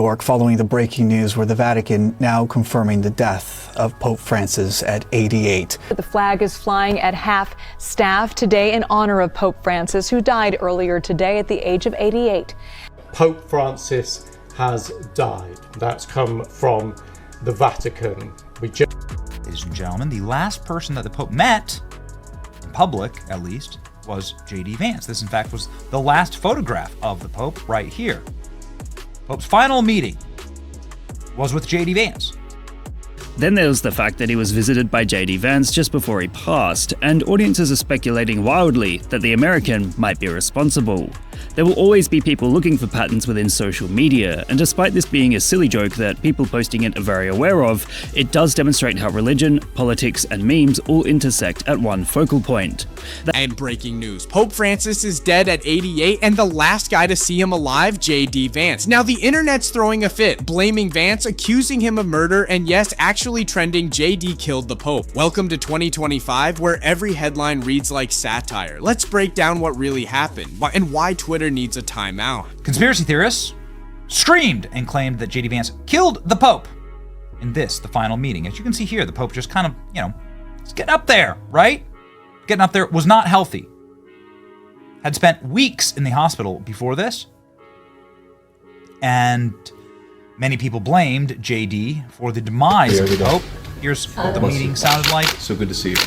York following the breaking news where the Vatican now confirming the death of Pope Francis at 88. The flag is flying at half-staff today in honor of Pope Francis, who died earlier today at the age of 88. Pope Francis has died. That's come from the Vatican. Ladies and gentlemen, the last person that the Pope met, in public at least, was J.D. Vance. This, in fact, was the last photograph of the Pope right here. Pope's final meeting was with J.D. Vance. Then there was the fact that he was visited by J.D. Vance just before he passed, and audiences are speculating wildly that the American might be responsible. There will always be people looking for patterns within social media, and despite this being a silly joke that people posting it are very aware of, it does demonstrate how religion, politics, and memes all intersect at one focal point. And breaking news, Pope Francis is dead at 88, and the last guy to see him alive, J.D. Vance. Now the internet's throwing a fit, blaming Vance, accusing him of murder, and yes, actually trending J.D. killed the Pope. Welcome to 2025, where every headline reads like satire. Let's break down what really happened, and why Twitter needs a timeout. Conspiracy theorists screamed and claimed that J.D. Vance killed the Pope in this, the final meeting. As you can see here, the Pope just kind of, it's getting up there, right? Getting up there, was not healthy. Had spent weeks in the hospital before this. And many people blamed J.D. for the demise of the Pope. Here's what the meeting sounded like. So good to see you.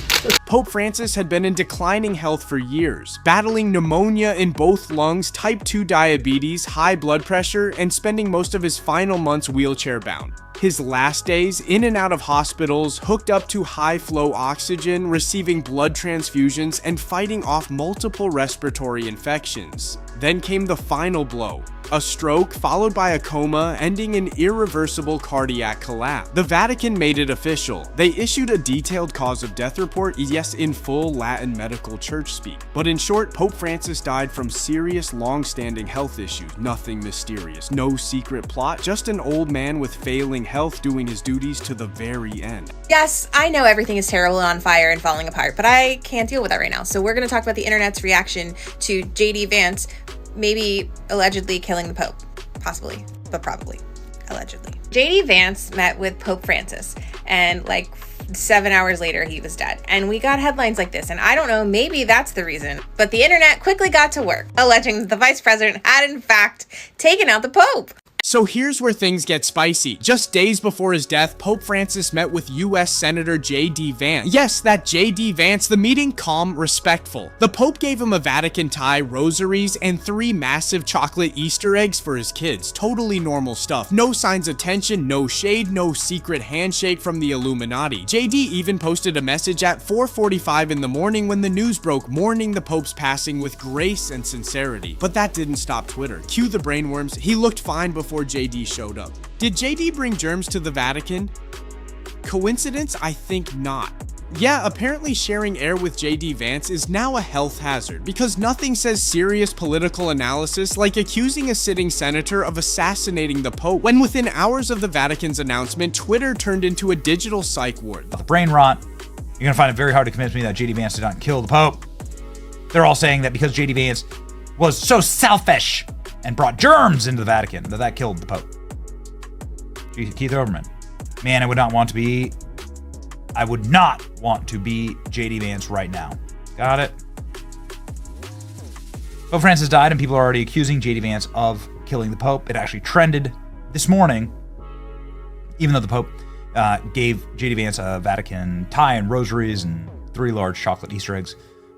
Pope Francis had been in declining health for years, battling pneumonia in both lungs, type 2 diabetes, high blood pressure, and spending most of his final months wheelchair-bound. His last days in and out of hospitals, hooked up to high-flow oxygen, receiving blood transfusions, and fighting off multiple respiratory infections. Then came the final blow, a stroke followed by a coma, ending in irreversible cardiac collapse. The Vatican made it official. They issued a detailed cause of death report, yes, in full Latin medical church speak. But in short, Pope Francis died from serious, long-standing health issues. Nothing mysterious, no secret plot, just an old man with failing health doing his duties to the very end. Yes, I know everything is terrible and on fire and falling apart, but I can't deal with that right now. So we're going to talk about the internet's reaction to J.D. Vance maybe allegedly killing the Pope. Possibly, but probably. Allegedly. J.D. Vance met with Pope Francis, and like 7 hours later, he was dead. And we got headlines like this, and I don't know, maybe that's the reason. But the internet quickly got to work, alleging that the vice president had in fact taken out the Pope. So here's where things get spicy. Just days before his death, Pope Francis met with U.S. Senator J.D. Vance. Yes, that J.D. Vance, the meeting calm, respectful. The Pope gave him a Vatican tie, rosaries, and 3 massive chocolate Easter eggs for his kids. Totally normal stuff. No signs of tension, no shade, no secret handshake from the Illuminati. J.D. even posted a message at 4:45 in the morning when the news broke, mourning the Pope's passing with grace and sincerity. But that didn't stop Twitter. Cue the brainworms. He looked fine before J.D. showed up. Did J.D. bring germs to the Vatican? Coincidence? I think not. Yeah, apparently sharing air with J.D. Vance is now a health hazard because nothing says serious political analysis like accusing a sitting senator of assassinating the Pope when within hours of the Vatican's announcement, Twitter turned into a digital psych ward. The brain rot. You're going to find it very hard to convince me that J.D. Vance did not kill the Pope. They're all saying that because J.D. Vance was so selfish and brought germs into the Vatican, that killed the Pope. Keith Olbermann. Man, I would not want to be J.D. Vance right now. Got it? Pope Francis died, and people are already accusing J.D. Vance of killing the Pope. It actually trended this morning, even though the Pope gave J.D. Vance a Vatican tie and rosaries and 3 large chocolate Easter eggs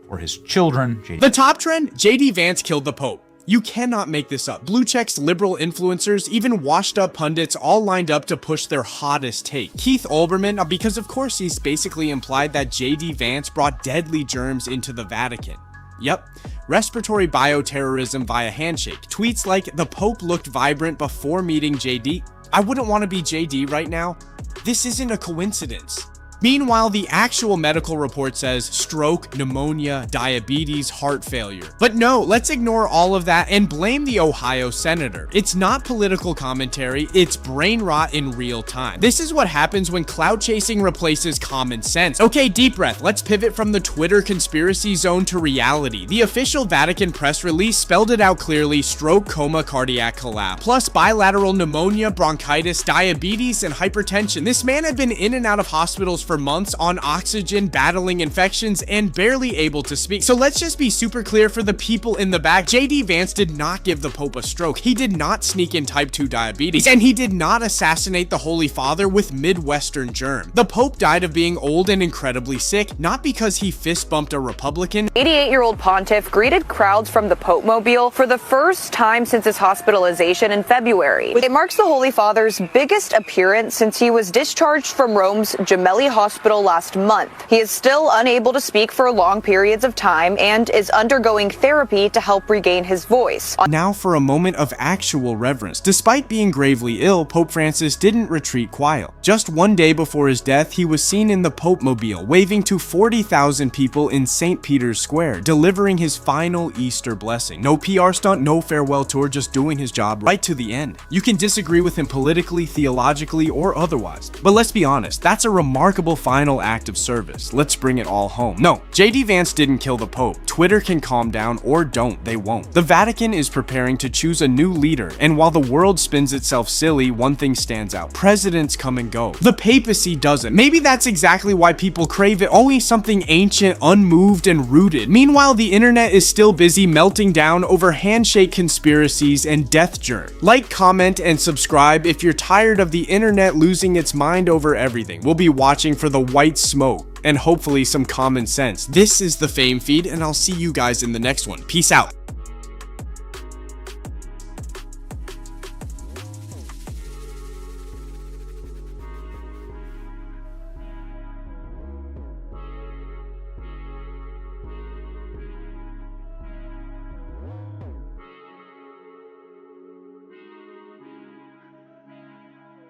for his children. The top trend, J.D. Vance killed the Pope. You cannot make this up. Blue Check's liberal influencers, even washed up pundits all lined up to push their hottest take. Keith Olbermann, because of course he's basically implied that J.D. Vance brought deadly germs into the Vatican. Yep, respiratory bioterrorism via handshake. Tweets like, the Pope looked vibrant before meeting J.D. I wouldn't want to be J.D. right now. This isn't a coincidence. Meanwhile, the actual medical report says stroke, pneumonia, diabetes, heart failure. But no, let's ignore all of that and blame the Ohio senator. It's not political commentary, it's brain rot in real time. This is what happens when clout chasing replaces common sense. Okay, deep breath. Let's pivot from the Twitter conspiracy zone to reality. The official Vatican press release spelled it out clearly: stroke, coma, cardiac collapse, plus bilateral pneumonia, bronchitis, diabetes, and hypertension. This man had been in and out of hospitals for months on oxygen, battling infections, and barely able to speak. So let's just be super clear for the people in the back. JD Vance did not give the Pope a stroke. He did not sneak in type 2 diabetes, and he did not assassinate the Holy Father with Midwestern germ. The Pope died of being old and incredibly sick, not because he fist bumped a Republican. 88-year-old pontiff greeted crowds from the Pope Mobile for the first time since his hospitalization in February. It marks the Holy Father's biggest appearance since he was discharged from Rome's Gemelli Hospital last month. He is still unable to speak for long periods of time and is undergoing therapy to help regain his voice. Now for a moment of actual reverence. Despite being gravely ill, Pope Francis didn't retreat quiet. Just one day before his death, he was seen in the Pope Mobile, waving to 40,000 people in St. Peter's Square, delivering his final Easter blessing. No PR stunt, no farewell tour, just doing his job right to the end. You can disagree with him politically, theologically, or otherwise, but let's be honest, that's a remarkable final act of service. Let's bring it all home. No, JD Vance didn't kill the Pope. Twitter can calm down, or don't, they won't. The Vatican is preparing to choose a new leader, and while the world spins itself silly, one thing stands out: presidents come and go. The papacy doesn't. Maybe that's exactly why people crave it, always something ancient, unmoved, and rooted. Meanwhile, the internet is still busy melting down over handshake conspiracies and death germ. Like, comment, and subscribe if you're tired of the internet losing its mind over everything. We'll be watching for the white smoke and hopefully some common sense. This is the Fame Feed, and I'll see you guys in the next one. Peace out.